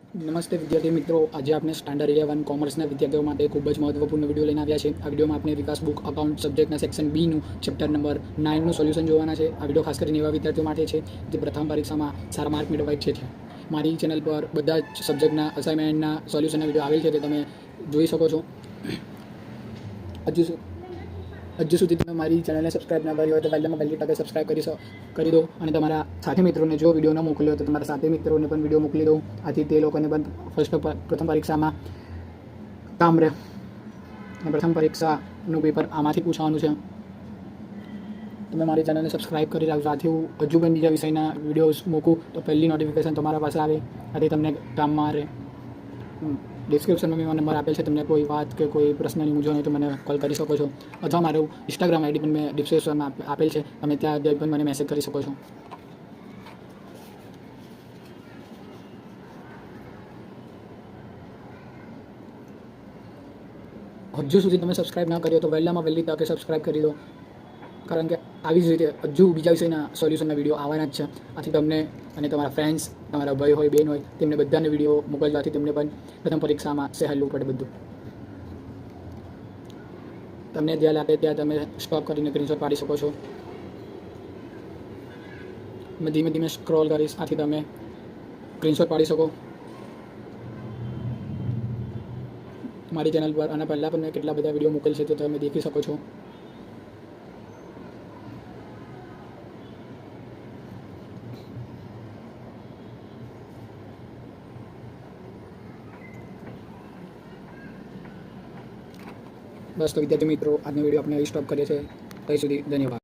નમસ્તે વિદ્યાર્થી મિત્રો, આજે આપણે સ્ટાન્ડર્ડ 11 કોમર્સના વિદ્યાર્થીઓ માટે ખૂબ જ મહત્વપૂર્ણ વિડીયો લઈને આવ્યા છે. આ વિડીયોમાં આપણે વિકાસ બુક અકાઉન્ટ સબ્જેક્ટના સેક્શન બીનું ચેપ્ટર નંબર 9નું સોલ્યુશન જોવાના છે. આ વિડીયો ખાસ કરીને એવા વિદ્યાર્થીઓ માટે છે જે પ્રથમ પરીક્ષામાં સારા માર્ક મેળવવા ઈચ્છે છે. મારી ચેનલ પર બધા જ સબ્જેક્ટના અસાઇનમેન્ટના સોલ્યુશનના વિડીયો આવેલ છે, તે તમે જોઈ શકો છો. હજુ સુધી તમે મારી ચેનલને સબસ્ક્રાઇબ ના કરી હોય તો પહેલી તકે સબસ્ક્રાઇબ કરી દો અને તમારા સાથી મિત્રોને જો વિડીયો ન મોકલ્યો તો તમારા સાથી મિત્રોને પણ વિડીયો મોકલી દો. આથી તે લોકોને પણ પ્રથમ પરીક્ષામાં કામ રહે. પ્રથમ પરીક્ષાનું પેપર આમાંથી પૂછવાનું છે. તમે મારી ચેનલને સબસ્ક્રાઇબ કરી રાખજો. આથી હું હજુ પણ બીજા વિષયના વિડીયોઝ મૂકું તો પહેલી નોટિફિકેશન તમારા પાસે આવે, આથી તમને કામમાં રહે. ડિસ્ક્રિપ્શનમાં મેં નંબર આપેલ છે. તમને કોઈ વાત કે કોઈ પ્રશ્નની મૂંઝવણ હોય તો મને કોલ કરી શકો છો, અથવા મારું ઇન્સ્ટાગ્રામ આઈડી પણ મેં ડિસ્ક્રિપ્શનમાં આપેલ છે. તમે ત્યાં પણ મને મેસેજ કરી શકો છો. હજુ સુધી તમે સબસ્ક્રાઇબ ના કર્યો તો વહેલી તકે સબસ્ક્રાઇબ કરી દો, કારણ કે આવી જ રીતે હજુ બીજા વિષયના સોલ્યુશનના વિડીયો આવવાના જ છે. આથી તમને અને તમારા ફ્રેન્ડ્સ, તમારા ભાઈ હોય, બહેન હોય, તેમને બધાને વિડીયો મોકલવાથી તેમને પણ પ્રથમ પરીક્ષામાં સહેલું પડે બધું. તમને જ્યાં લાગે ત્યાં તમે સ્ટોપ કરીને સ્ક્રીનશોટ પાડી શકો છો. મેં ધીમે ધીમે સ્ક્રોલ કરીશ, આથી તમે સ્ક્રીનશોટ પાડી શકો. મારી ચેનલ પર આના પહેલાં પણ મેં કેટલા બધા વિડીયો મૂકેલ છે, તો તમે દેખી શકો છો. બસ તો વિદ્યાર્થી મિત્રો, આજનો વિડીયો આપણે અહીં સ્ટોપ કરીએ છીએ. ત્યાં સુધી ધન્યવાદ.